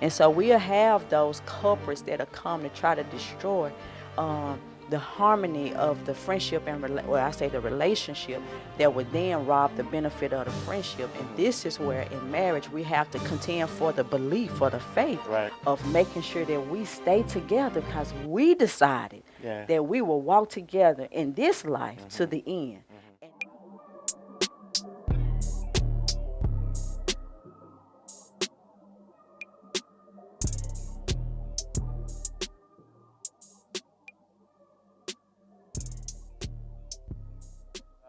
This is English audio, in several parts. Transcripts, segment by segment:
And so we'll have those culprits that'll come to try to destroy the harmony of the friendship and well, I say the relationship that would then rob the benefit of the friendship. And Hmm. this is where in marriage we have to contend for the belief, for the faith Right. of making sure that we stay together because we decided Yeah. that we will walk together in this life to Hmm. the end. Hmm.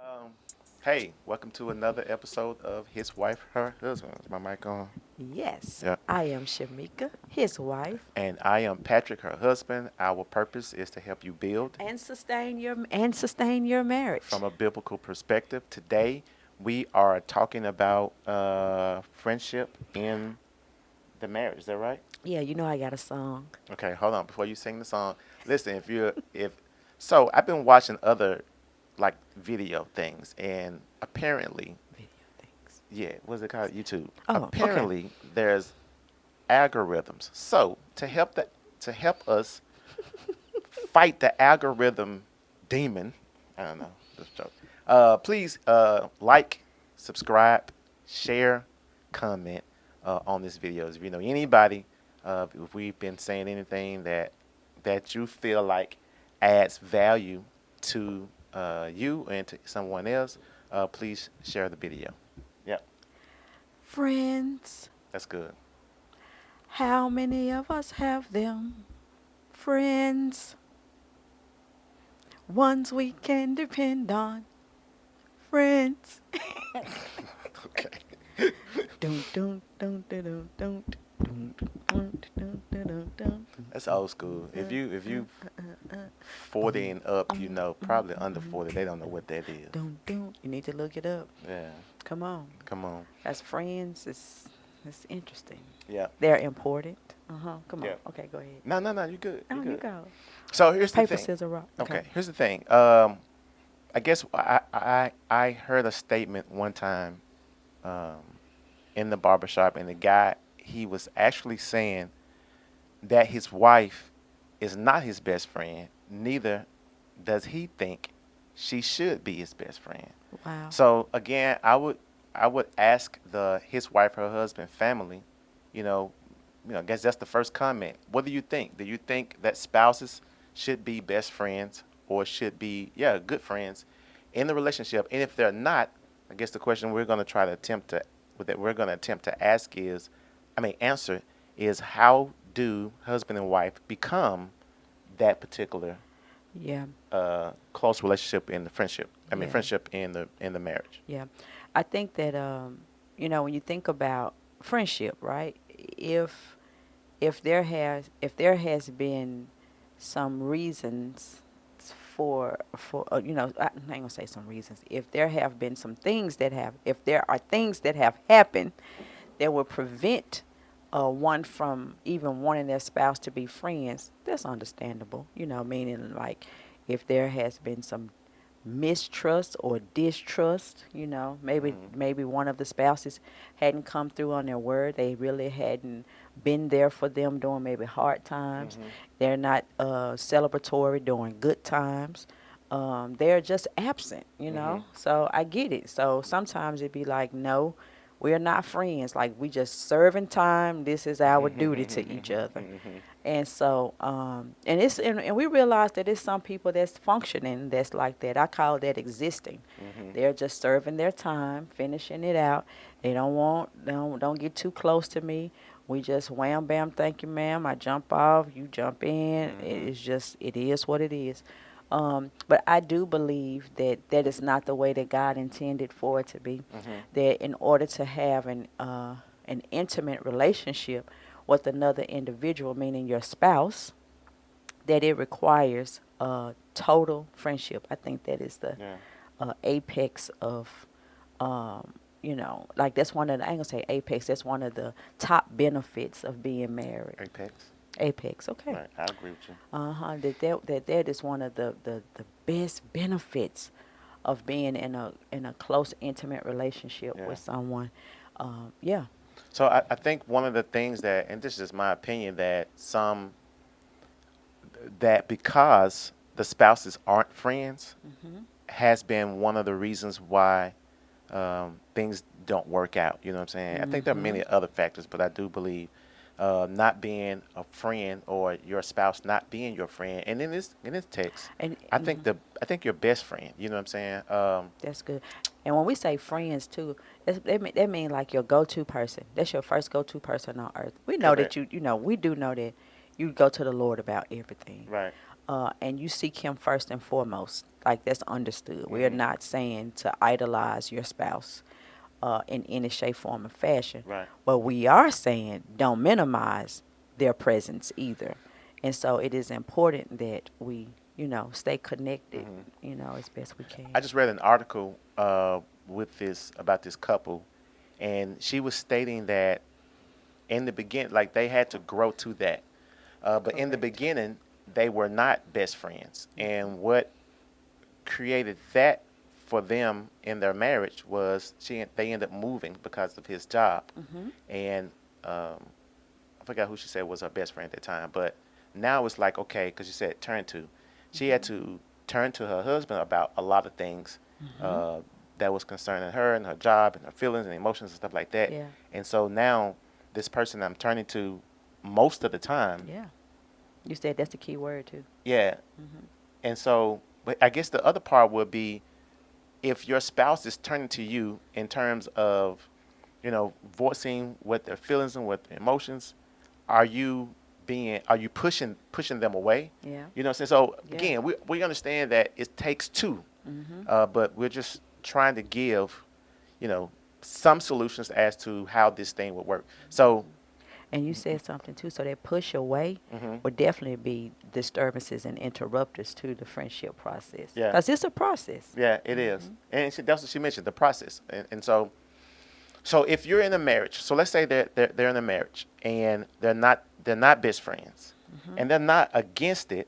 Um, hey, welcome to another episode of His Wife, Her Husband. Is my mic on? Yes, Yeah. I am Shamika, his wife, And I am Patrick, her husband. Our purpose is to help you build and sustain your marriage. from a biblical perspective. Today, we are talking about friendship in the marriage. Is that right? Yeah, you know I got a song. Okay, hold on. Before you sing the song, listen. If so, I've been watching other like video things, and apparently, Video things. yeah, what's it called? YouTube. Oh, okay. Apparently, there's algorithms. So to help us fight the algorithm demon, I don't know, just joke. Please like, subscribe, share, comment on this video. If you know anybody, if we've been saying anything that you feel like adds value to you and to someone else, please share the video. Yep, Friends, that's good. how many of us have them? Friends, ones we can depend on. Friends. Okay. Dun, dun, dun, dun, dun, dun, dun, dun, dun, dun, dun, dun, That's old school. If you uh, 40 um, and up, you know, probably under 40, they don't know what that is. dun, dun. You need to look it up. Yeah, Come on. come on. As friends, it's interesting. Yeah, They're important. Come on. yeah. Okay, go ahead. No, no, no. You good. You Oh, you good. go. So here's the Paper, thing. scissors, rock. Okay. Okay, here's the thing. I guess I heard a statement one time um, in the barbershop, and the guy he was actually saying that his wife is not his best friend. Neither does he think she should be his best friend. Wow. So again, I would ask the his wife, her husband, family, you know, I guess that's the first comment. What do you think? Do you think that spouses should be best friends or should be good friends in the relationship? And if they're not, I guess the question we're going to try to attempt to that we're going to attempt to ask is, I mean, answer is how do husband and wife become that particular Yeah. close relationship in the friendship? I mean, Yeah. friendship in the marriage. Yeah. I think that when you think about friendship, right? If if there has been some reasons for I ain't gonna say some reasons. If there have been some things that have if there are things that have happened that would prevent one from even wanting their spouse to be friends, that's understandable. Meaning like if there has been some mistrust or distrust, maybe Mm-hmm. maybe one of the spouses hadn't come through on their word. They really hadn't been there for them during maybe hard times. Mm-hmm. They're not celebratory during good times. They're just absent, Mm-hmm. So I get it. So sometimes it'd be like, no, we're not friends. Like we just serving time. This is our duty to each other. Mm-hmm. And so, and we realize that it's some people that's functioning that's like that. I call that existing. Mm-hmm. They're just serving their time, finishing it out. They don't get too close to me. We just wham bam, thank you, ma'am. I jump off, you jump in. Mm-hmm. It's just it is what it is. But I do believe that that is not the way that God intended for it to be. Mm-hmm. That in order to have an intimate relationship with another individual, meaning your spouse, that it requires total friendship. I think that is the Yeah. apex of, like that's one of the, I ain't gonna say apex, that's one of the top benefits of being married. Apex. Apex, okay. Right. I agree with you. That is one of the best benefits of being in a close, intimate relationship Yeah. with someone. Yeah. So I think one of the things that, and this is my opinion, that because the spouses aren't friends, Mm-hmm. has been one of the reasons why things don't work out. You know what I'm saying? I think there are Mm-hmm. many other factors, but I do believe not being a friend or your spouse not being your friend, and in this text, And I think your best friend. You know what I'm saying? that's good. And when we say friends too, that mean like your go-to person. That's your first go-to person on earth. We know Correct. that we do know that you go to the Lord about everything. Right. And you seek him first and foremost. Like that's understood. We're Hmm. not saying to idolize your spouse in any shape, form, or fashion. Right. But we are saying don't minimize their presence either. And so it is important that we, stay connected, Hmm. as best we can. I just read an article with this about this couple, and she was stating that in the beginning, like they had to grow to that. But in the Correct. beginning, they were not best friends. Mm-hmm. And what created that for them in their marriage was they ended up moving because of his job. Mm-hmm. And I forgot who she said was her best friend at the time. But now it's like, okay, because she said turn to. She had Mm-hmm. to turn to her husband about a lot of things Mm-hmm. uh, that was concerning her and her job and her feelings and emotions and stuff like that. Yeah. And so now this person I'm turning to most of the time, Yeah. You said that's the key word too. yeah. Mm-hmm. And so, but I guess the other part would be if your spouse is turning to you in terms of, voicing what their feelings and what their emotions, are you pushing them away? Yeah. You know what I'm saying? So Yeah. again, we understand that it takes two, Mm-hmm. but we're just trying to give, you know, some solutions as to how this thing would work. So, And you said something too. So that push away hmm, would definitely be disturbances and interrupters to the friendship process. yeah, Because it's a process. yeah, it is, Mm-hmm. and that's what she mentioned, the process, and so if you're in a marriage, so let's say they're in a marriage and they're not best friends, Mm-hmm. and they're not against it.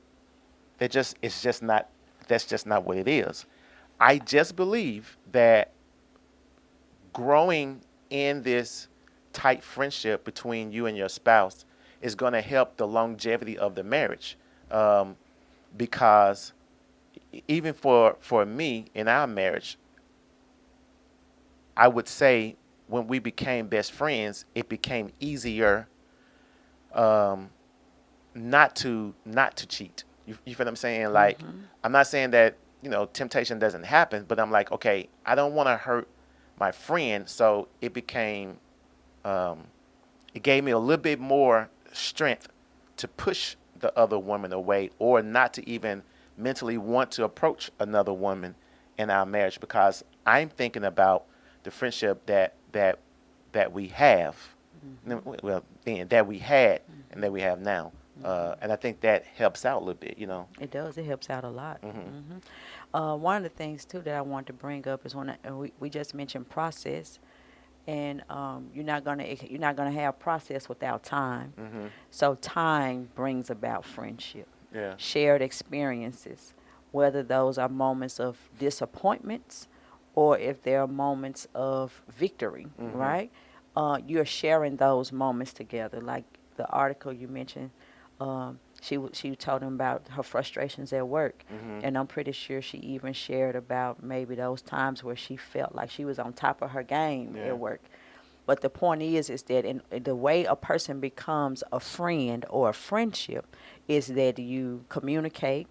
They just it's just not that's just not what it is. I just believe that growing in this tight friendship between you and your spouse is going to help the longevity of the marriage, um, because even for me in our marriage, I would say when we became best friends, it became easier um, not to cheat. You feel what I'm saying? Like, Mm-hmm. I'm not saying that temptation doesn't happen, but I'm like, okay, I don't want to hurt my friend, so um, it gave me a little bit more strength to push the other woman away, or not to even mentally want to approach another woman in our marriage, because I'm thinking about the friendship that we have, Mm-hmm. well, then that we had and that Mm-hmm. we have now, Mm-hmm. and I think that helps out a little bit. It does. It helps out a lot. Hmm. Hmm. One of the things too that I want to bring up is we just mentioned process, and you're not gonna have process without time. Hmm. So time brings about friendship, Yeah. shared experiences, whether those are moments of disappointments or if they are moments of victory. Hmm. Right? You're sharing those moments together, like the article you mentioned. She told him about her frustrations at work, Hmm. and I'm pretty sure she even shared about maybe those times where she felt like she was on top of her game Yeah. at work. But the point is that in the way a person becomes a friend or a friendship is that you communicate,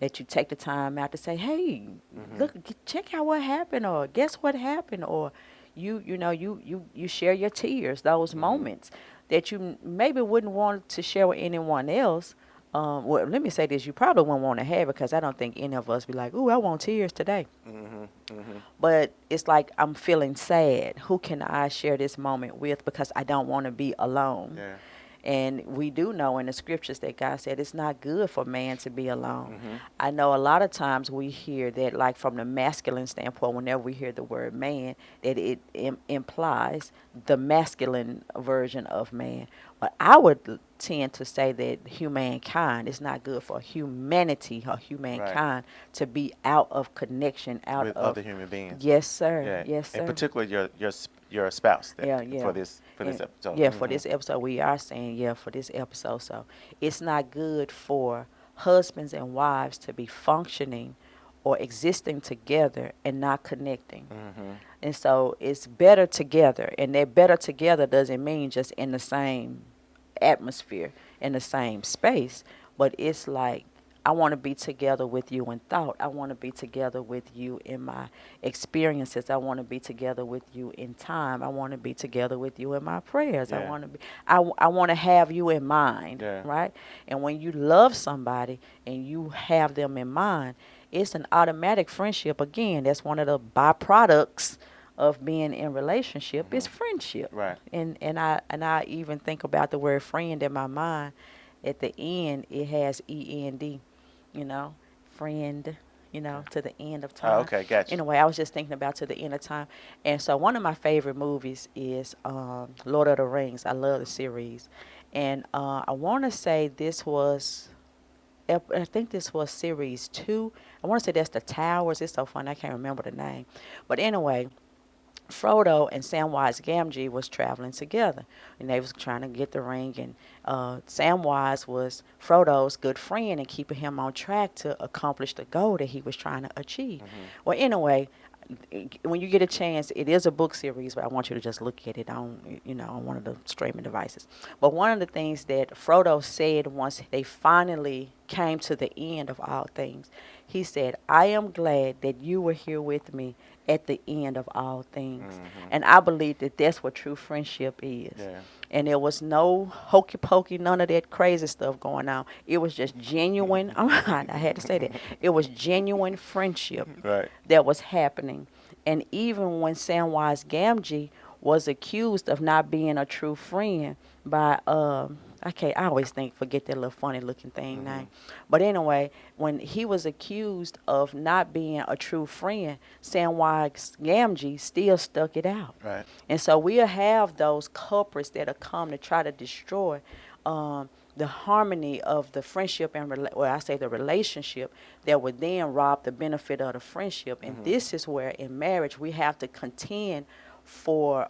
that you take the time out to say, "Hey, Hmm. look, check out what happened," or "Guess what happened," or you share your tears, those Hmm. moments that you maybe wouldn't want to share with anyone else. Well, let me say this: you probably wouldn't want to have it because I don't think any of us be like, "Ooh, I want tears today." Hmm. Hmm. But it's like I'm feeling sad. Who can I share this moment with because I don't want to be alone? Yeah. And we do know in the scriptures that God said it's not good for man to be alone. Hmm. I know a lot of times we hear that, like from the masculine standpoint, whenever we hear the word man, that it implies the masculine version of man. But I would tend to say that humankind is not good for humanity or Right. humankind to be out of connection, out With of. other human beings. Yes, sir. Yeah. Yes, In sir. particular, your spouse that Yeah, yeah. for this And episode. yeah, for Hmm. this episode, we are saying, yeah, for this episode. So it's not good for husbands and wives to be functioning or existing together and not connecting. Hmm. And so it's better together. And that better together doesn't mean just in the same atmosphere, in the same space, but it's like, I want to be together with you in thought. I want to be together with you in my experiences. I want to be together with you in time. I want to be together with you in my prayers. I Yeah. want to be. I want to have you in mind, Yeah. right? And when you love somebody and you have them in mind, it's an automatic friendship. Again, that's one of the byproducts of being in relationship Hmm. is friendship. Right. And I even think about the word friend in my mind. At the end, it has END, you know, friend, Okay. to the end of Oh, time. okay. Gotcha. Anyway, I was just thinking about to the end of time. And so one of my favorite movies is Lord of the Rings. I love the series. And I want to say this was, I think this was series 2. I want to say that's the Towers. It's so funny. I can't remember the name. But anyway, Frodo and Samwise Gamgee was traveling together, and they was trying to get the ring. And Samwise was Frodo's good friend and keeping him on track to accomplish the goal that he was trying to achieve. Hmm. Well, anyway, when you get a chance, it is a book series, but I want you to just look at it on, on one of the streaming devices. But one of the things that Frodo said once they finally came to the end of all things, he said, "I am glad that you were here with me at the end of all things." Hmm. And I believe that that's what true friendship is. Yeah. And there was no hokey pokey, none of that crazy stuff going on. It was just genuine. I had to say that. It was genuine friendship Right. that was happening. And even when Samwise Gamgee was accused of not being a true friend by I always forget that little funny looking thing Hmm. name. But anyway, when he was accused of not being a true friend, Samwise Gamgee still stuck it out. Right. And so we'll have those culprits that will come to try to destroy the harmony of the friendship and I say the relationship that would then rob the benefit of the friendship. And Hmm. this is where in marriage we have to contend for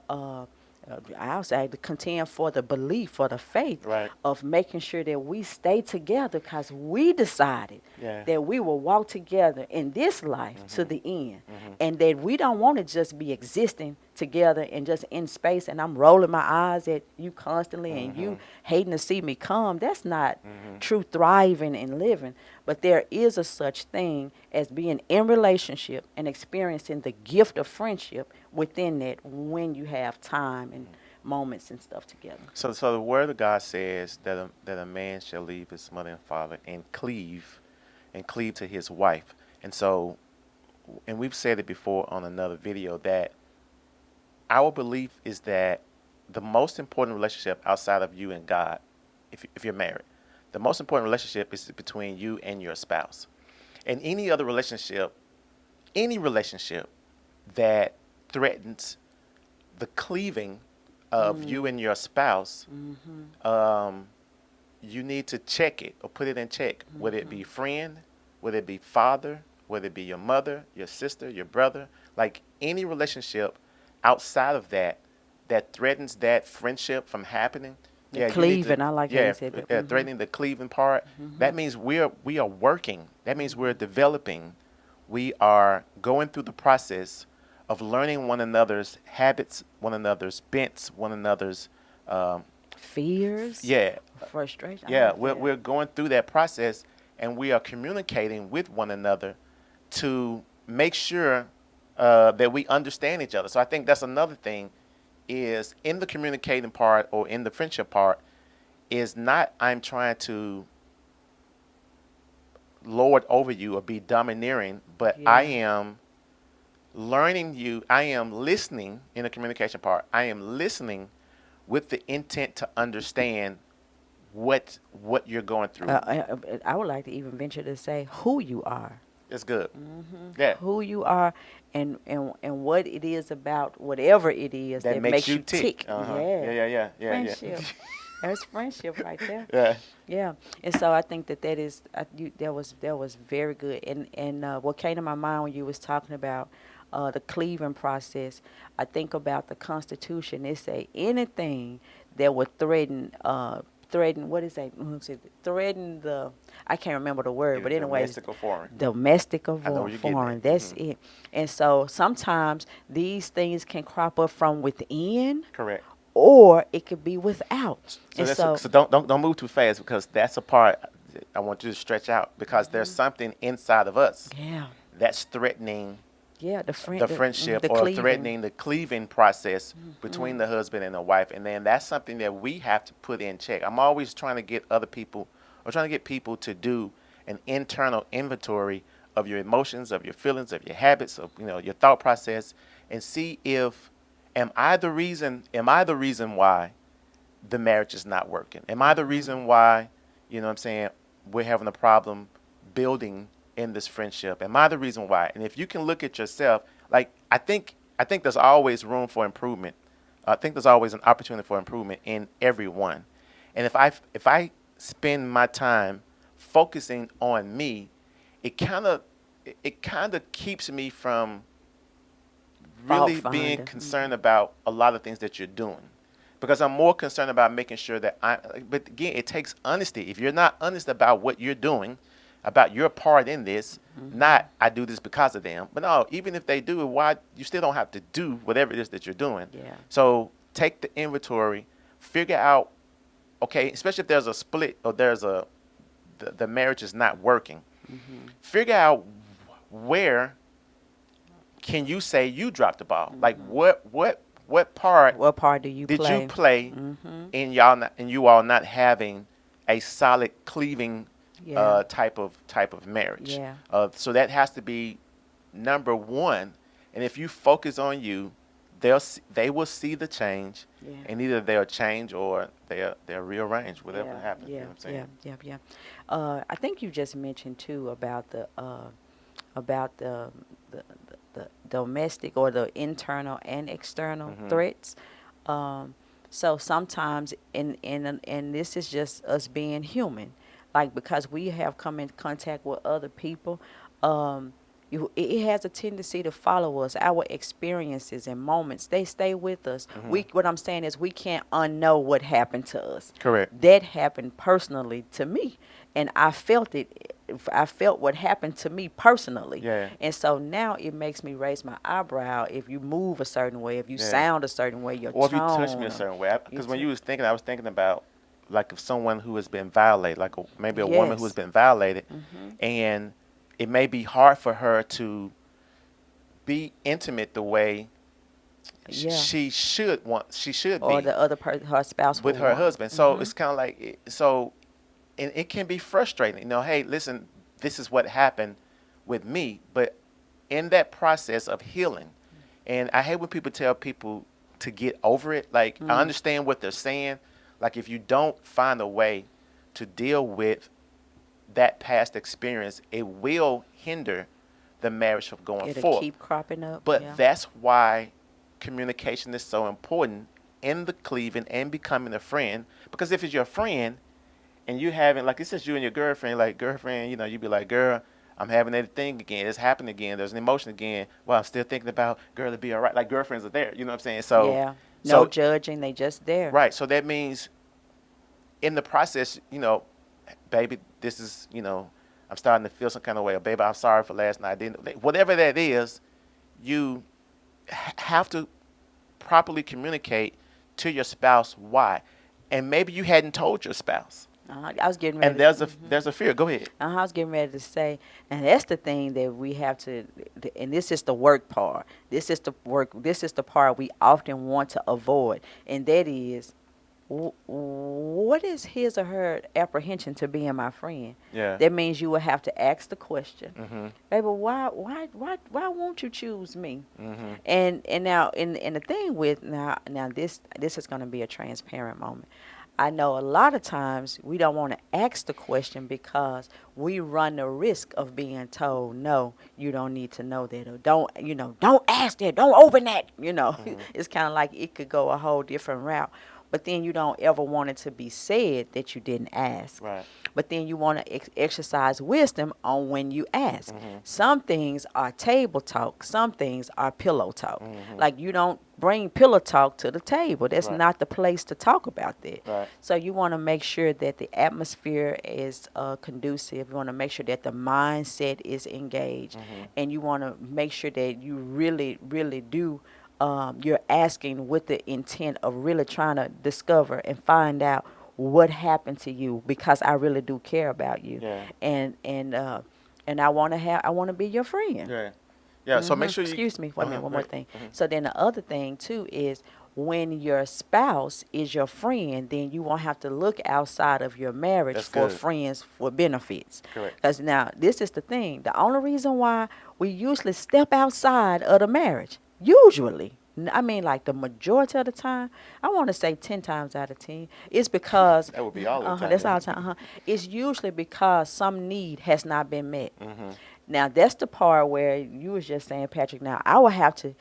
I'll say to contend for the belief, for the faith Right. of making sure that we stay together because we decided Yeah. that we will walk together in this life to Hmm. the end, Hmm. and that we don't want to just be existing together and just in space and I'm rolling my eyes at you constantly and Hmm. you hating to see me come. That's not Hmm. true thriving and living. But there is a such thing as being in relationship and experiencing the gift of friendship within that when you have time and moments and stuff together. So the word of God says that a man shall leave his mother and father and cleave to his wife. And so, and we've said it before on another video that our belief is that the most important relationship outside of you and God, if you're married, the most important relationship is between you and your spouse. And any relationship that threatens the cleaving of you and your spouse, um, you need to check it or put it in check. Whether it be friend, whether it be father, whether it be your mother, your sister, your brother, like any relationship outside of that that threatens that friendship from happening. The Yeah, you need to. cleaving, I like how you Yeah, said that. Hmm. threatening the cleaving part. That means we are working. That means we're developing. We are going through the process of learning one another's habits, one another's bents, one another's um, Fears, yeah, frustration. I yeah, like we're, that. we're going through that process and we are communicating with one another to make sure that we understand each other. So I think that's another thing is in the communicating part or in the friendship part is not I'm trying to lord over you or be domineering, but I Yeah. am learning you. I am listening in the communication part. I am listening with the intent to understand what you're going through. I would like to even venture to say who you are. It's good. Yeah. Who you are and what it is about whatever it is That that makes makes you you tick. tick. Uh huh. Yeah. Yeah, yeah, yeah, yeah, yeah. Friendship. There's friendship right there. Yeah. Yeah, and so I think that that is that was very good. And what came to my mind when you was talking about the cleaving process, I think about the Constitution. It say anything that would threaten what is that? Threaten the I can't remember the word, Either but anyways, domestic or foreign. domestic or I know where you're getting foreign. at. That's it. And so sometimes these things can crop up from within, Correct. or it could be without. So And that's so, so don't move too fast because that's a part I want you to stretch out because there's something inside of us yeah. that's threatening Yeah, the friendship the or cleaving. threatening the cleaving process between the husband and the wife, and then that's something that we have to put in check. I'm always trying to get other people or trying to get people to do an internal inventory of your emotions, of your feelings, of your habits, of your thought process, and see if am I the reason why the marriage is not working? Am I the reason why, what I'm saying, we're having a problem building in this friendship? Am I the reason why? And if you can look at yourself, like I think there's always room for improvement. I think there's always an opportunity for improvement in everyone. And if I spend my time focusing on me, it kind of it kind of keeps me from Fault really being finder. concerned about a lot of things that you're doing because I'm more concerned about making sure that but again, it takes honesty. If you're not honest about what you're doing, about your part in this, not I do this because of them, but no, even if they do it, why you still don't have to do whatever it is that you're doing. Yeah. So take the inventory, figure out, okay, especially if there's a split or the marriage is not working, figure out where can you say you dropped the ball? Like what part What part do you did you play? play Mm-hmm. in you all not having a solid cleaving Yeah. type of marriage? Yeah. So that has to be number one. And if you focus on you, they will see the change, Yeah. and either they'll change or they'll rearrange whatever Yeah. happens. You Yeah. know what I'm Yeah. saying? Yeah. Yeah. I think you just mentioned too about the domestic or the internal and external Hmm. threats. Um, so sometimes, and this is just us being human, like because we have come in contact with other people, it has a tendency to follow us. Our experiences and moments, they stay with us. Hmm. What I'm saying is we can't unknow what happened to us. Correct. That happened personally to me, and I felt it. I felt what happened to me personally. Yeah. And so now it makes me raise my eyebrow if you move a certain way, if you Yeah. sound a certain way, your Or if you touch me a tone. certain way, You because when t- you was thinking, I was thinking about like if someone who has been violated, like maybe a woman who has yes. been violated, Hmm. and it may be hard for her to be intimate the way Yeah. she should Or be the other person, her spouse will with her want. husband. So Hmm. it's kind of like and it can be frustrating. Hey, listen, this is what happened with me, but in that process of healing, and I hate when people tell people to get over it. Like I Mm. understand what they're saying. Like if you don't find a way to deal with that past experience, it will hinder the marriage from going It'll forward. keep cropping up. But Yeah. that's why communication is so important in the cleaving and becoming a friend. Because if it's your friend and you having, like, it's just you and your girlfriend, like, girlfriend, you be like, girl, I'm having that thing again. It's happening again. There's an emotion again. Well, I'm still thinking about, girl, it'll be all right. Like, girlfriends are there. You know what I'm saying? So, Yeah. No so judging. They just there. right. So that means in the process, baby, this is, I'm starting to feel some kind of way. Or, baby, I'm sorry for last night. I didn't, whatever that is, you have to properly communicate to your spouse why. And maybe you hadn't told your spouse. I was getting And ready. there's a fear. Go ahead. I was getting ready to say, and that's the thing that we have to, and this is the work part. This is the work. This is the part we often want to avoid, and that is, what is his or her apprehension to being my friend? Yeah. That means you will have to ask the question, Mhm. baby, why won't you choose me? Mhm. And now, and the thing with now this is going to be a transparent moment. I know a lot of times we don't want to ask the question because we run the risk of being told, no, you don't need to know that, or don't ask that, don't open that. Mhm. It's kind of like it could go a whole different route. but then you don't ever want it to be said that you didn't ask. Right. But then you want to exercise wisdom on when you ask. Some things are table talk, some things are pillow talk. Like you don't bring pillow talk to the table. That's Right. not the place to talk about that. Right. So you want to make sure that the atmosphere is conducive. You want to make sure that the mindset is engaged, and you want to make sure that you really, really do. You're asking with the intent of really trying to discover and find out what happened to you, because I really do care about you, Yeah. and I want to be your friend. Yeah. Yeah. So make sure you. Excuse me, wait a minute, one more Right. thing. So then the other thing too is when your spouse is your friend, then you won't have to look outside of your marriage That's for good. friends for benefits. Correct. Because now this is the thing. The only reason why we usually step outside of the marriage, usually, I mean like the majority of the time, I want to say 10 times out of 10, is because, That would be all the time. that's all the time, it's usually because some need has not been met. Mm-hmm. Now that's the part where you was just saying, Patrick. Now I will have to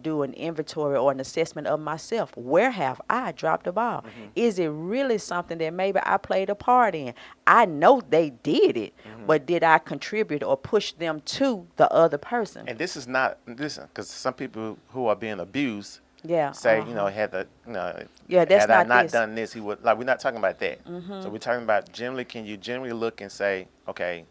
do an inventory or an assessment of myself. Where have I dropped the ball? Is it really something that maybe I played a part in? I know they did it, but did I contribute or push them to the other person? And this is not listen, because some people who are being abused Yeah. say, had the, Yeah, that's had I not not this. done this, he would. Like, we're not talking about that. So we're talking about generally. Can you generally look and say, okay,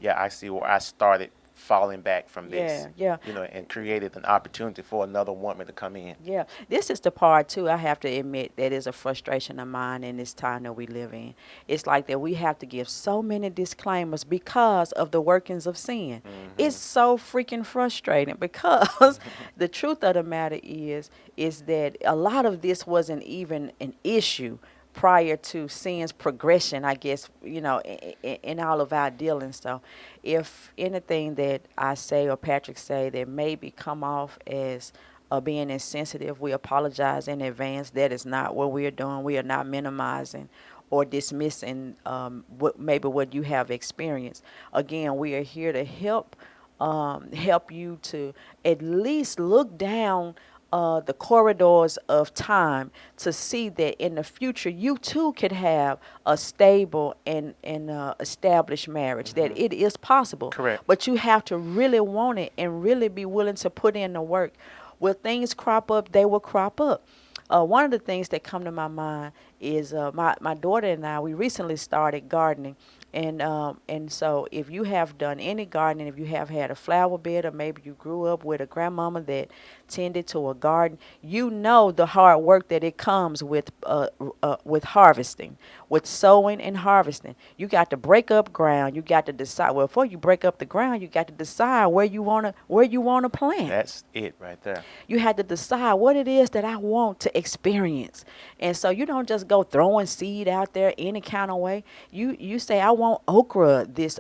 yeah, I see where I started falling back from this. Yeah. And created an opportunity for another woman to come in. Yeah, this is the part too. I have to admit that is a frustration of mine in this time that we live in. It's like that we have to give so many disclaimers because of the workings of sin. It's so freaking frustrating because the truth of the matter is that a lot of this wasn't even an issue prior to sin's progression, I guess, in all of our dealings. So if anything that I say or Patrick say that maybe come off as being insensitive, we apologize in advance. That is not what we are doing. We are not minimizing or dismissing what you have experienced. Again, we are here to help you to at least look down the corridors of time to see that in the future you too could have a stable and established marriage, that it is possible. Correct. But you have to really want it and really be willing to put in the work. Will things crop up? They will crop up. One of the things that come to my mind is my daughter and I, we recently started gardening. And so if you have done any gardening, if you have had a flower bed, or maybe you grew up with a grandmama that tended to a garden, you know the hard work that it comes with harvesting, with sowing and harvesting. You got to break up ground. You got to decide. Well, before you break up the ground, you got to decide where you wanna plant. That's it right there. You had to decide what it is that I want to experience. And so you don't just go throwing seed out there any kind of way. You say, I want okra this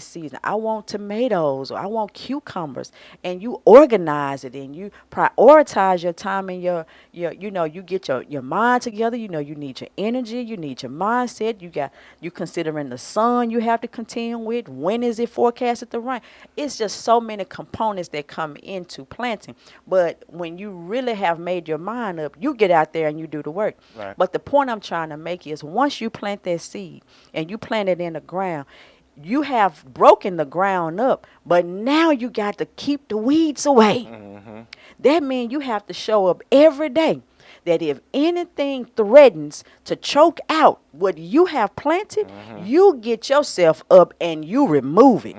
season. I want tomatoes, or I want cucumbers. And you organize it and you prioritize your time and you get your mind together. You need your energy, you need your mindset. You considering the sun you have to contend with. When is it forecasted to rain? It's just so many components that come into planting. But when you really have made your mind up, you get out there and you do the work. Right. But the point I'm trying to make is once you plant that seed and you plant it in the ground, you have broken the ground up, but now you got to keep the weeds away. That means you have to show up every day. That if anything threatens to choke out what you have planted, you get yourself up and you remove it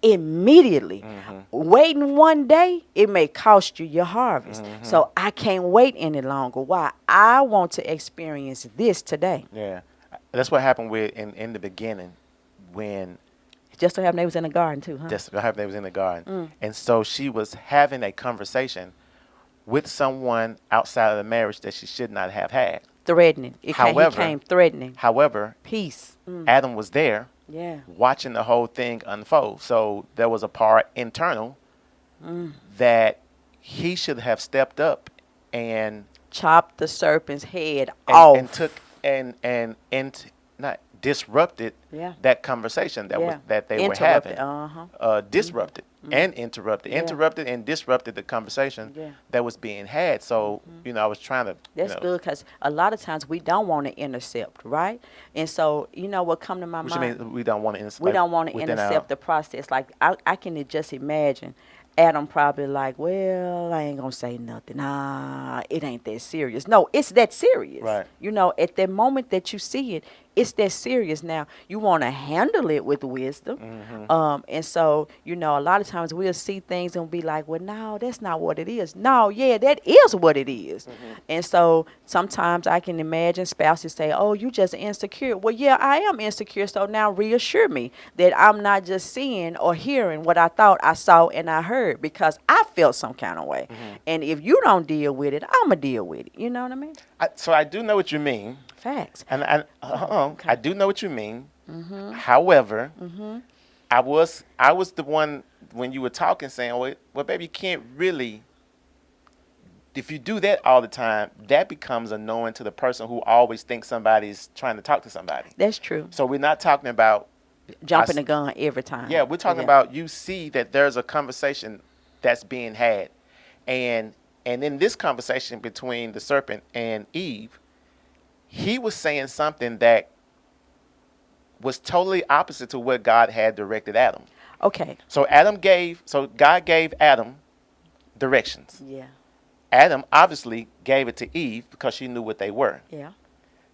immediately. Waiting one day, it may cost you your harvest. So I can't wait any longer. Why? I want to experience this today. Yeah. That's what happened with in the beginning when Just so happen they was in the garden too, huh? just what happened they was in the garden. And so she was having a conversation with someone outside of the marriage that she should not have had. Threatening. He However- came threatening. However, Peace. Adam was there Yeah. watching the whole thing unfold. So there was a part internal that he should have stepped up and Chopped the serpent's head and, off. and took and not disrupted Yeah. that conversation that Yeah. was that they were Interrupted. having. Disrupted. and interrupted, Yeah. interrupted and disrupted the conversation Yeah. that was being had. So, I was trying to, That's good because a lot of times we don't want to intercept, right? And so, what come to my what you mind? mean we don't want to, We like, don't want to within our, intercept the process. Like I can just imagine Adam probably like, well, I ain't gonna say nothing. Nah, it ain't that serious. No, it's that serious. right. At the moment that you see it, it's that serious. Now you want to handle it with wisdom, Hmm. and so a lot of times we'll see things and be like, well, no, that's not what it is. No, yeah, that is what it is. And so sometimes I can imagine spouses say, oh, you just insecure. Well, yeah, I am insecure. So now reassure me that I'm not just seeing or hearing what I thought I saw and I heard because I felt some kind of way. And if you don't deal with it, I'm going to deal with it. You know what I mean? So I do know what you mean. Facts. And Okay. I do know what you mean. However, I was the one when you were talking saying, well, baby, you can't really. If you do that all the time, that becomes annoying to the person who always thinks somebody's trying to talk to somebody. That's true. So we're not talking about, Jumping the gun every time. yeah, we're talking about you see that there's a conversation that's being had, and in this conversation between the serpent and Eve, he was saying something that was totally opposite to what God had directed Adam. Okay. So God gave Adam directions. Yeah. Adam obviously gave it to Eve because she knew what they were. Yeah.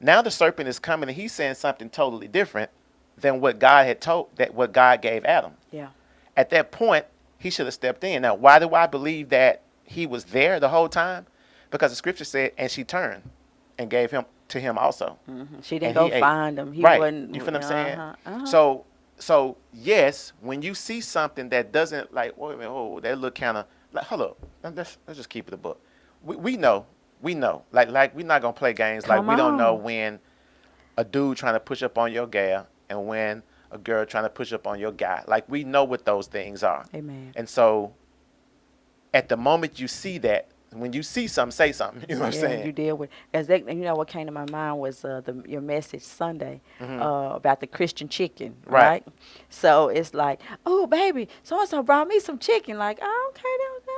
Now the serpent is coming and he's saying something totally different than what God had what God gave Adam. Yeah. At that point, he should have stepped in. Now, why do I believe that he was there the whole time? Because the scripture said, and she turned and gave him to him also. She didn't And he go ate. find him. He Right. wasn't. You feel what I'm saying? Uh-huh. So yes, when you see something that doesn't like, wait a minute, oh, that look kind of like, hold up, let's just keep it a book. We know, like we're not gonna play games. Like Come we don't know on. when a dude trying to push up on your gal and when a girl trying to push up on your guy. Like we know what those things are. Amen. And so, at the moment you see that, when you see something, say something. You know what I'm Yeah, saying? you deal with. Because what came to my mind was your message Sunday Mhm. about the Christian chicken, Right. right? So it's like, oh, baby, so-and-so brought me some chicken. Like, oh, okay, that was good.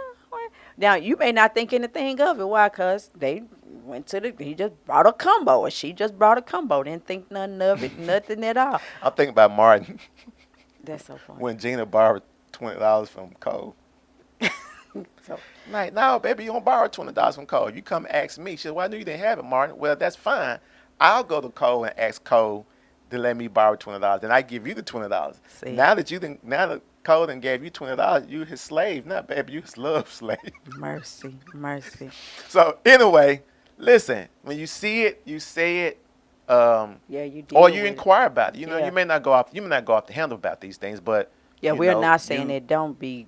Now, you may not think anything of it. Why? Because they went he just brought a combo, or she just brought a combo. Didn't think nothing of it, nothing at all. I'm thinking about Martin That's so funny. when Gina borrowed $20 from Cole. So, Like, no, baby, you don't borrow $20 from Cole. You come ask me. She said, well, I knew you didn't have it, Martin. Well, that's fine. I'll go to Cole and ask Cole to let me borrow $20. Then I give you the $20. See. Now that Cole done gave you $20, you his slave. Not baby, you his love slave. mercy, mercy. So anyway, listen, when you see it, you say it, Yeah, you deal or you with it. inquire about it. You know, Yeah. you may not go off the handle about these things, but Yeah, you we're know, not saying you, that. Don't be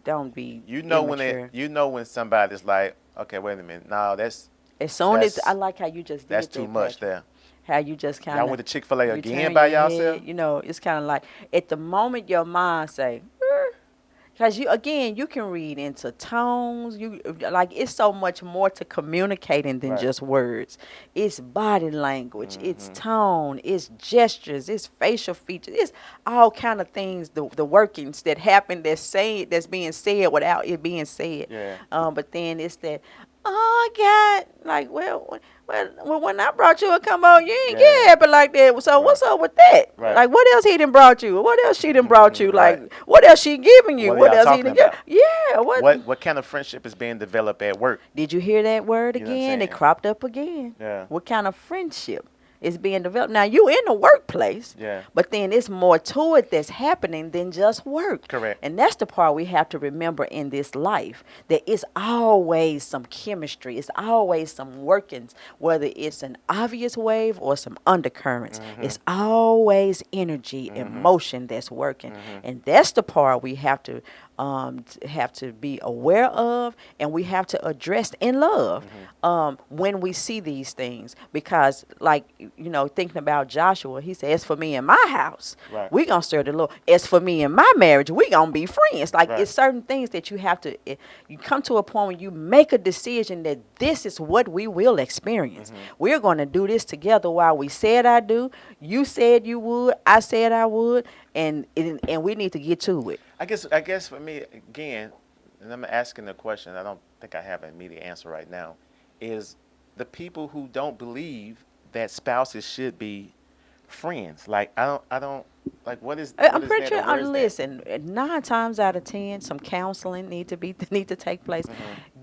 You know immature. when somebody's like, okay, wait a minute, no, As soon as that's- I like how you just did that's that, too much Patrick. there. How you just kind Y'all of went to Chick-fil-A you again turn by your yourself? head. It's kind of like at the moment your mind say, because you can read into tones. You like it's so much more to communicating than Right. just words. It's body language, it's Mhm. tone, it's gestures, it's facial features, it's all kind of things. The workings that happen that's being said without it being said. Yeah. But then it's that. Oh God! Like when I brought you a combo, you ain't Yeah. get happy like that. So Right. what's up with that? Right. Like what else he done brought you? What else she done brought you? Right. Like what else she giving you? What are What y'all else he talking done give? about? Yeah. What kind of friendship is being developed at work? Did you hear that word You know what I'm again? It saying? cropped up again. Yeah. What kind of friendship is being developed? Now you in the workplace, Yeah. but then it's more to it that's happening than just work. Correct. And that's the part we have to remember in this life, that it's always some chemistry. It's always some workings, whether it's an obvious wave or some undercurrents. It's always energy, emotion that's working. And that's the part we have to be aware of, and we have to address in love when we see these things. Because, like, thinking about Joshua, he said, "As for me and my house, Right. we gonna serve the Lord. As for me and my marriage, we gonna be friends." Like, Right. it's certain things that you have to. You come to a point when you make a decision that this is what we will experience. We're gonna do this together. While we said I do, you said you would, I said I would. and we need to get to it. I guess for me again, and I'm asking the question. I don't think I have an immediate answer right now. Is the people who don't believe that spouses should be friends? Like I don't like what I'm is pretty that sure. or where is that? Listen, 9 times out of 10, some counseling need to take place. Hmm.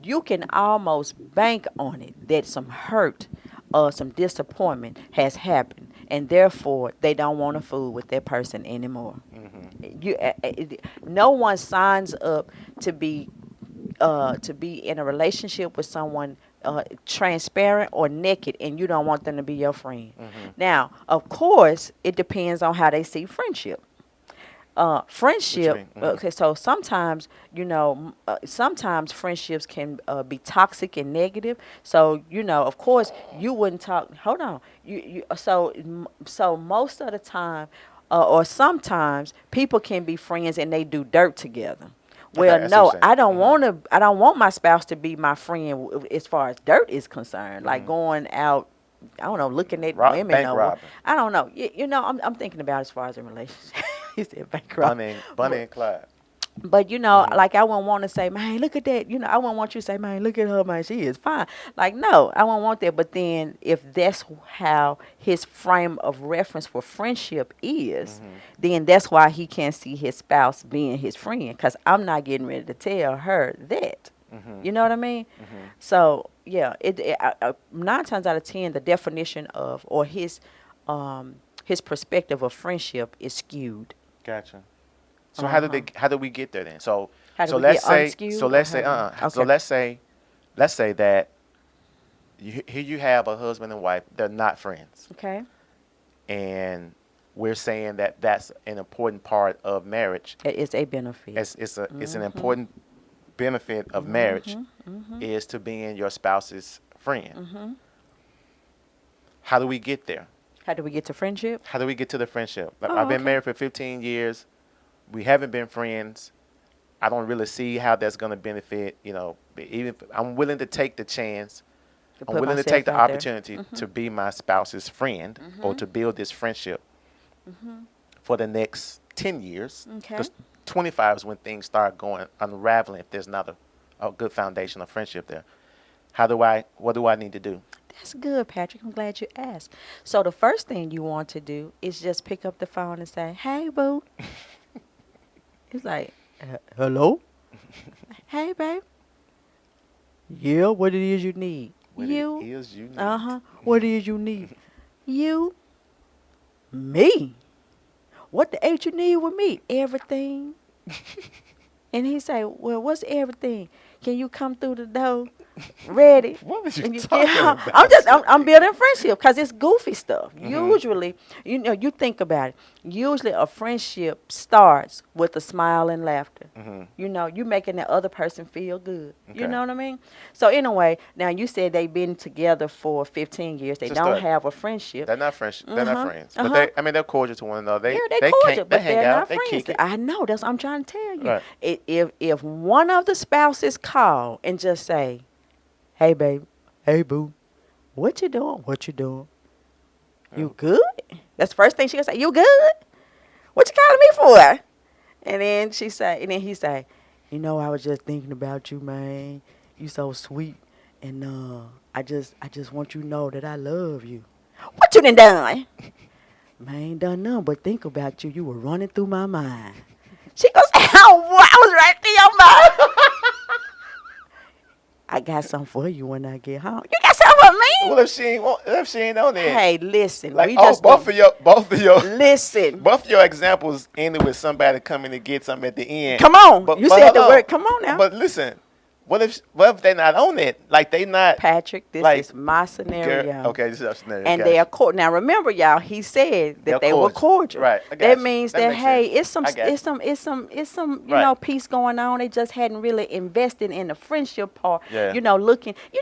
You can almost bank on it that some hurt or some disappointment has happened, and therefore they don't want to fool with that person anymore. Hmm. No one signs up to be in a relationship with someone transparent or naked, and you don't want them to be your friend. Hmm. Now, of course, it depends on how they see friendship. What you Friendship. mean? Hmm. Okay, so sometimes sometimes friendships can be toxic and negative. So of course, you wouldn't talk. Hold on. So most of the time, or sometimes people can be friends and they do dirt together. Well, Okay, I see what no, you're saying. Hmm. I don't want my spouse to be my friend as far as dirt is concerned. Like Hmm. going out, I don't know, looking at women Bank or robbing, I don't know. I'm thinking about as far as a relationship. He said bankrupt. Bonnie and Clyde. But Hmm. like I wouldn't want to say, man, look at that. I wouldn't want you to say, man, look at her, man, she is fine. Like, no, I wouldn't want that. But then, if that's how his frame of reference for friendship is, Hmm. then that's why he can't see his spouse being his friend. Because I'm not getting ready to tell her that. Hmm. You know what I mean? Hmm. So yeah, 9 times out of 10, the definition of or his perspective of friendship is skewed. Gotcha. So Uh huh. how do we get there then? So How do so we get let's say unskewed or how do we? so Okay. let's say that here you have a husband and wife. They're not friends, Okay. and we're saying that that's an important part of marriage. It's a benefit. It's an Mhm. important benefit of marriage Mhm. Mhm. is to being your spouse's friend. Mhm. How do we get there? How do we get to friendship? How do we get to the friendship? Like, I've Oh, been okay. married for 15 years. We haven't been friends. I don't really see how that's going to benefit, even if I'm willing to take the chance. To I'm put willing to take myself the out there. opportunity Mhm. to be my spouse's friend or Mhm. to build this friendship Mhm. for the next 10 years. Okay. Because 25 is when things start going unraveling if there's not a good foundation of friendship there. What do I need to do? That's good, Patrick. I'm glad you asked. So the first thing you want to do is just pick up the phone and say, "Hey, boo." He's like, "Hello, hey, babe. Yeah, what it is you need? What it You, is you uh need. huh. What it is you need? You, me. What the H you need with me? Everything." And he say, "Well, what's everything? Can you come through the door ready?" What are you And talking about, I'm Sherry? building friendship because it's goofy stuff. Hmm. Usually, you think about it. Usually, a friendship starts with a smile and laughter. Hmm. You making the other person feel good. You Okay. know what I mean? So anyway, now you said they've been together for 15 years. They don't Sister, have a friendship. they're not friends. They're Uh not huh. friends, Uh but huh. they're cordial to one another. Yeah, They they they cordial, can't they but hang they're out. not They friends. kick it. I know. That's what I'm trying to tell you. Right. If one of the spouses call and just say, "Hey, babe. Hey, boo. What you doing? What you doing? Yeah. You good?" That's the first thing she gonna say. "You good? What you calling me for?" And then he say, "I was just thinking about you, man. You so sweet, and I just want you to know that I love you." What you done? "Man, ain't done nothing but think about you. You were running through my mind." She goes, "Oh, boy, I was right through your mind." "I got something for you when I get home." "You got something for Well, me?" if she ain't on that, Hey, listen, like we just both don't of your listen. both of your examples ended with somebody coming to get something at the end. Come on, But you but said hold the on. word. Come on now. But listen, what if they not on it? Like they not Patrick, this like is my girl. scenario. Okay, this is our scenario. And they Gotcha. are now remember, y'all, he said They're that they were cordial. cordial. Right. I That got you. means That that, makes hey, sense. it's some I got you. Right. peace going on. They just hadn't really invested in the friendship part, Yeah. looking, and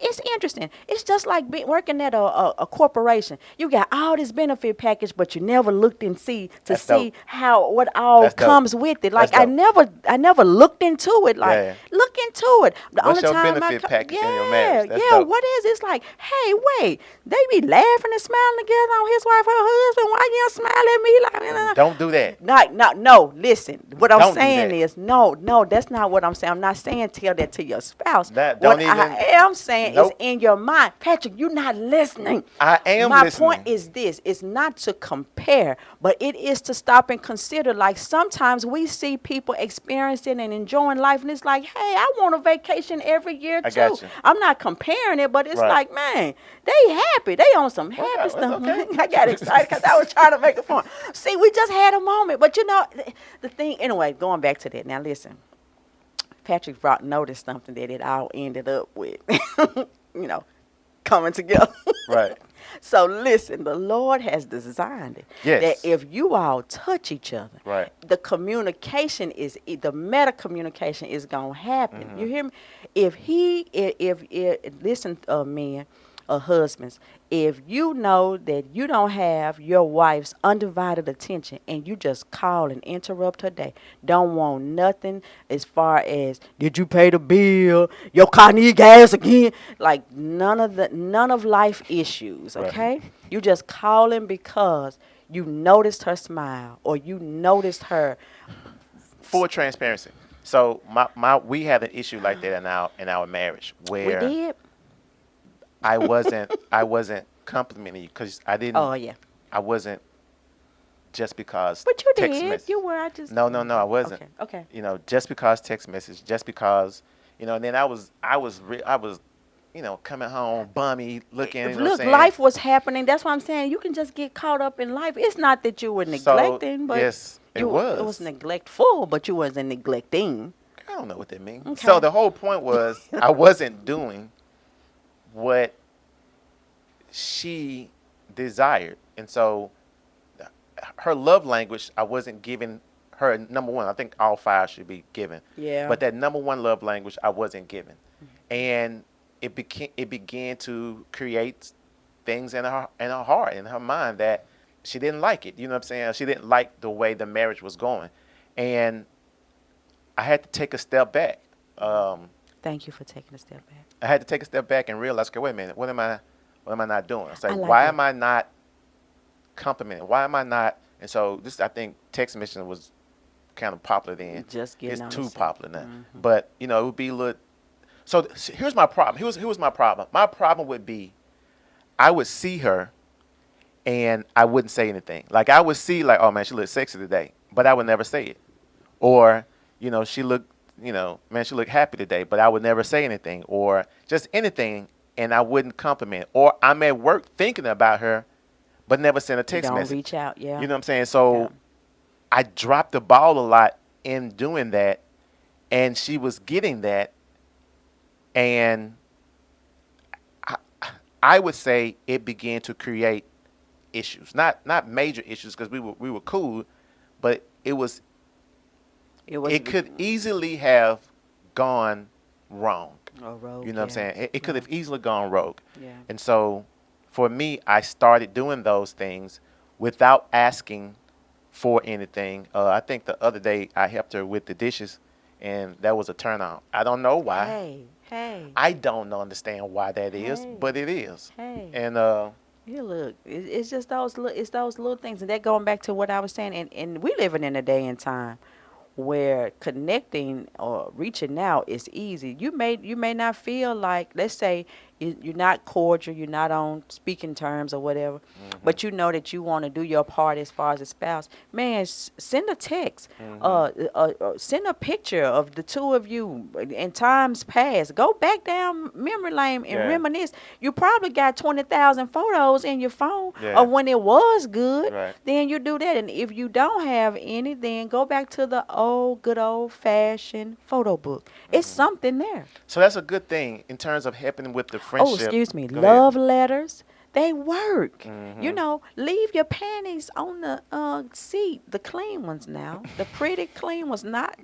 it's interesting. It's just like working at a corporation. You got all this benefit package, but you never looked and to That's see dope. how what all That's dope. comes with it. That's Like dope. I never looked into it. Like, Yeah. look into it. The What's only your time benefit package in your marriage? That's yeah, dope. what is it? It's like, hey, wait, they be laughing and smiling together on his wife, her husband. Why you don't smile at me like? Don't do that. No, listen. What I'm Don't do saying that. is, no, that's not what I'm saying. I'm not saying tell that to your spouse. That don't What even. I am saying is Nope. in your mind. Patrick, you're not listening. I am My point listening. is this: it's not to compare, but it is to stop and consider. Like sometimes we see people experiencing and enjoying life, and it's like, hey, I want a vacation every year I too. got you. I'm not comparing it, but it's Right. like, man, they happy. They on some Well, happy that's stuff. okay. I got excited because I was trying to make a point. See, we just had a moment, but you know, the thing. Anyway, going back to that. Now, listen. Patrick brought noticed something that it all ended up with, you know, coming together. Right. So listen, the Lord has designed it that Yes. if you all touch each other, Right. the communication is the meta communication is gonna happen. You hear me? If listen, men or husbands, if you know that you don't have your wife's undivided attention and you just call and interrupt her day, don't want nothing as far as did you pay the bill, your car need gas again, like none of life issues, Right. okay? You just calling because you noticed her smile or you noticed her. Full transparency. So my we had an issue like that in our marriage We where did. I wasn't complimenting you because Oh yeah, I wasn't just because but you text did. message. You were. I just. No, I wasn't. Okay. Okay. Just because text message, just because, and then I was, coming home bummy looking, you know what I'm Look, saying? life was happening. That's what I'm saying. You can just get caught up in life. It's not that you were So, neglecting, but yes, it it was was. neglectful, but you wasn't neglecting. I don't know what that means. So Okay. the whole point was I wasn't doing what she desired. And so her love language, I wasn't giving her number one. I think all five should be given. Yeah. But that number one love language, I wasn't given. And it began to create things in her heart, in her mind that she didn't like it. You know what I'm saying? She didn't like the way the marriage was going. And I had to take a step back. Thank you for taking a step back. I had to take a step back and realize, okay, wait a minute, what am I not doing? It's I like, like why it. am I not complimenting? Why am I not? And so this, I think, text messaging was kind of popular then. Just It's getting on the too scene. popular now. But it would be a little. So here's my problem. Here was my problem. My problem would be, I would see her, and I wouldn't say anything. Like I would see, like, oh man, she looks sexy today, but I would never say it. Or, she looked, man, she looked happy today, but I would never say anything, or just anything, and I wouldn't compliment. Or I'm at work thinking about her, but never send a text Don't message. reach out. Yeah. You know what I'm saying? Yeah. So I dropped the ball a lot in doing that, and she was getting that, and I, I would say it began to create issues, not major issues because we were cool, but It was. it could easily have gone wrong. Oh, road. You know what I'm Yeah. saying? It could Yeah. have easily gone rogue. Yeah. And so for me, I started doing those things without asking for anything. I think the other day I helped her with the dishes, and that was a turn on. I don't know why. Hey, I don't understand why that is, hey, but it is. hey. And Yeah, look, it's just it's those little things, and that going back to what I was saying, and we living in a day and time where connecting or reaching out is easy. You may not feel like, let's say you're not cordial, you're not on speaking terms or whatever, mhm, but you know that you want to do your part as far as a spouse. Man, send a text, mhm, send a picture of the two of you in times past. Go back down memory lane and yeah, reminisce. You probably got 20,000 photos in your phone yeah, of when it was good. right. Then you do that. And if you don't have any, then go back to the good old fashioned photo book. It's Mhm. something there. So that's a good thing in terms of helping with the Oh, friendship. excuse me. Go ahead. Love letters. They work. You Mhm. know, leave your panties on the seat. The clean ones now. The pretty clean ones, not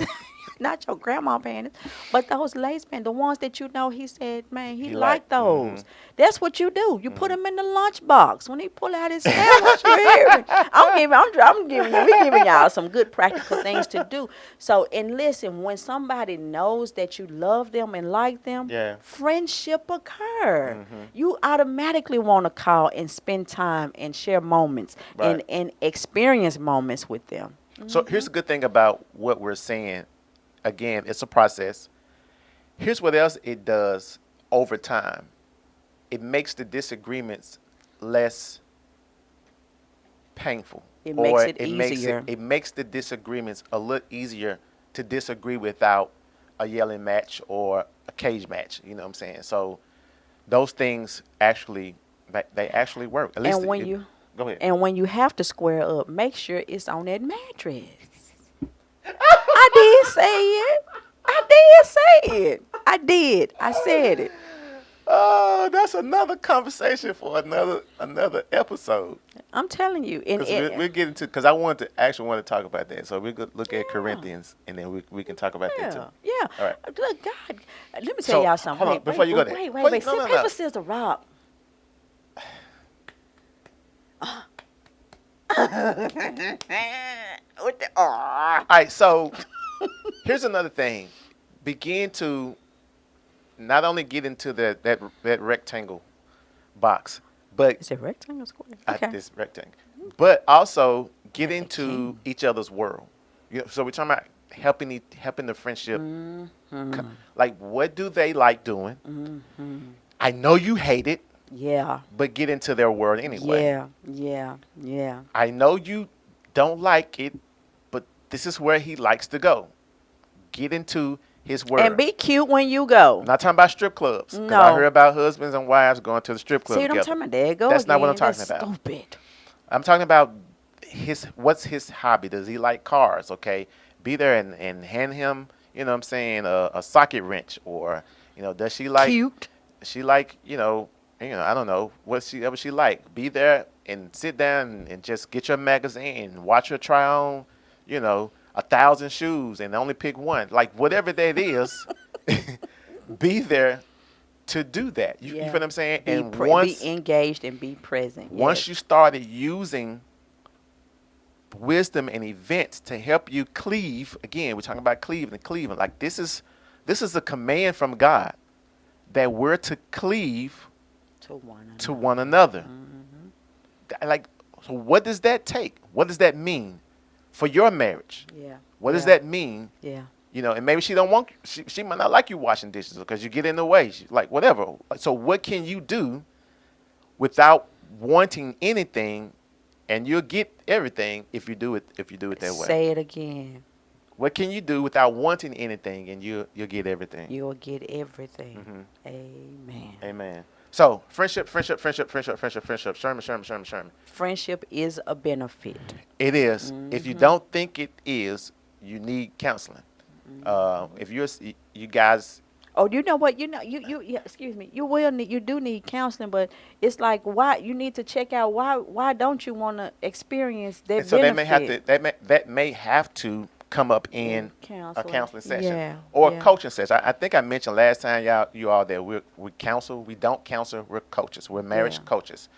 not your grandma panties, but those lace panties, the ones that you know he said, man, he He like. liked those. That's what you do. You put Mm-hmm. them in the lunchbox. When he pull out his sandwich, you hear me? I'm giving you, we giving y'all some good practical things to do. So, and listen, when somebody knows that you love them and like them, Yeah. friendship occur. Mm-hmm. You automatically want to call and spend time and share moments Right. and experience moments with them. So here's the good thing about what we're saying. Again, it's a process. Here's what else it does over time. It makes the disagreements less painful, It makes or it easier. it makes the disagreements a little easier to disagree without a yelling match or a cage match. You know what I'm saying? So those things actually they actually work. At least And when you go ahead. and when you have to square up, make sure it's on that mattress. I did say it. I did say it. I did. I said it. Oh, that's another conversation for another episode. I'm telling you. And Because it, we're getting to, because I want to talk about that. So we could look at yeah. Corinthians, and then we can talk about that too. Yeah, yeah. All right. Look, God, let me tell So y'all something. hold on, before you go there. Wait, Before you, wait. no, Sit, no, paper, no. scissors, rock. What the? All right. So here's another thing. Begin to not only get into that rectangle box, but Is it rectangle square? at Okay. this rectangle, but also get Like a into king. each other's world. So we're talking about helping the friendship. Mm-hmm. Like, what do they like doing? Mm-hmm. I know you hate it, Yeah. but get into their world anyway. Yeah. Yeah. Yeah. I know you don't like it, but this is where he likes to go. Get into his And world. be cute when you I'm go. not talking about strip clubs, because I heard No. about husbands and wives going to the strip club See what I'm together. talking about? There you go That's not what I'm again. talking That's about. stupid. I'm talking about what's his hobby? Does he like cars? Okay, be there and hand him, you know what I'm saying, a socket wrench, or does Cute. she like, I don't know whatever she like. Be there and sit down and just get your magazine, watch her try on, 1,000 shoes and only pick one. Like whatever that is, be there to do that. You feel Yeah. what I'm saying? Be And be engaged and be present. once you Yes. started using wisdom and events to help you cleave, again, we're talking about Cleveland. Like this is a command from God that we're to cleave To one to another. one another. Mm-hmm. Like, so what does that take? What does that mean for your marriage? Yeah. What does Yeah. that mean? Yeah. And maybe she don't want, she might not like you washing dishes because you get in the way. Like whatever. So what can you do without wanting anything, and you'll get everything if you do it that way. Say it again. What can you do without wanting anything, and you'll get everything. You'll get everything. Hmm. Amen. Amen. So friendship. Sherman. Friendship is a benefit. It is. If you Mm-hmm. don't think it is, you need counseling. If you guys, Oh, you know what? You yeah, excuse me. You do need counseling, but it's like why you need to check out why don't you want to experience and that so they may have to benefit that may have to come up in in a counseling? counseling session Yeah, or a yeah. coaching session. I think I mentioned last time you all that we counsel. We don't counsel. We're coaches. We're marriage Yeah. coaches,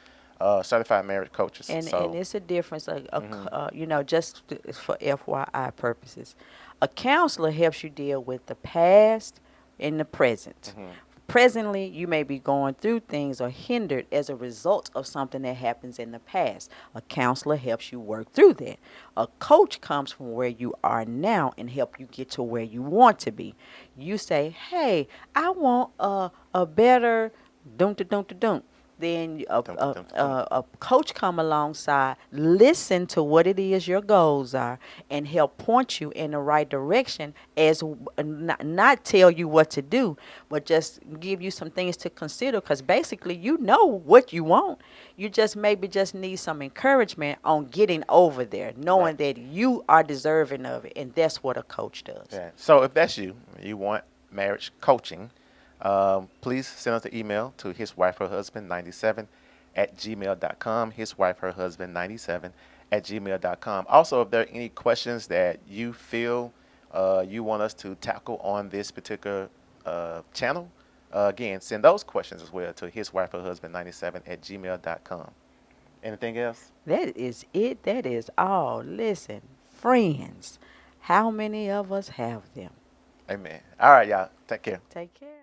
certified marriage coaches. And So it's a difference. mhm. Just for FYI purposes, a counselor helps you deal with the past and the present. Mhm. Presently, you may be going through things or hindered as a result of something that happens in the past. A counselor helps you work through that. A coach comes from where you are now and help you get to where you want to be. You say, "Hey, I want a better dum to dum to dum." Then Dum, dum, dum, dum. a coach come alongside, listen to what it is your goals are, and help point you in the right direction. Not tell you what to do, but just give you some things to consider. Because basically, you know what you want. You just maybe just need some encouragement on getting over there, Right. knowing that you are deserving of it, and that's what a coach does. Yeah. So if that's you want marriage coaching, please send us an email to hiswifeherhusband97 at gmail.com. Hiswifeherhusband97 at gmail.com. Also, if there are any questions that you feel you want us to tackle on this particular channel, again, send those questions as well to hiswifeorhusband97@gmail.com. Anything else? That is it. That is all. Listen, friends, how many of us have them? Amen. All right, y'all. Take care. Take care.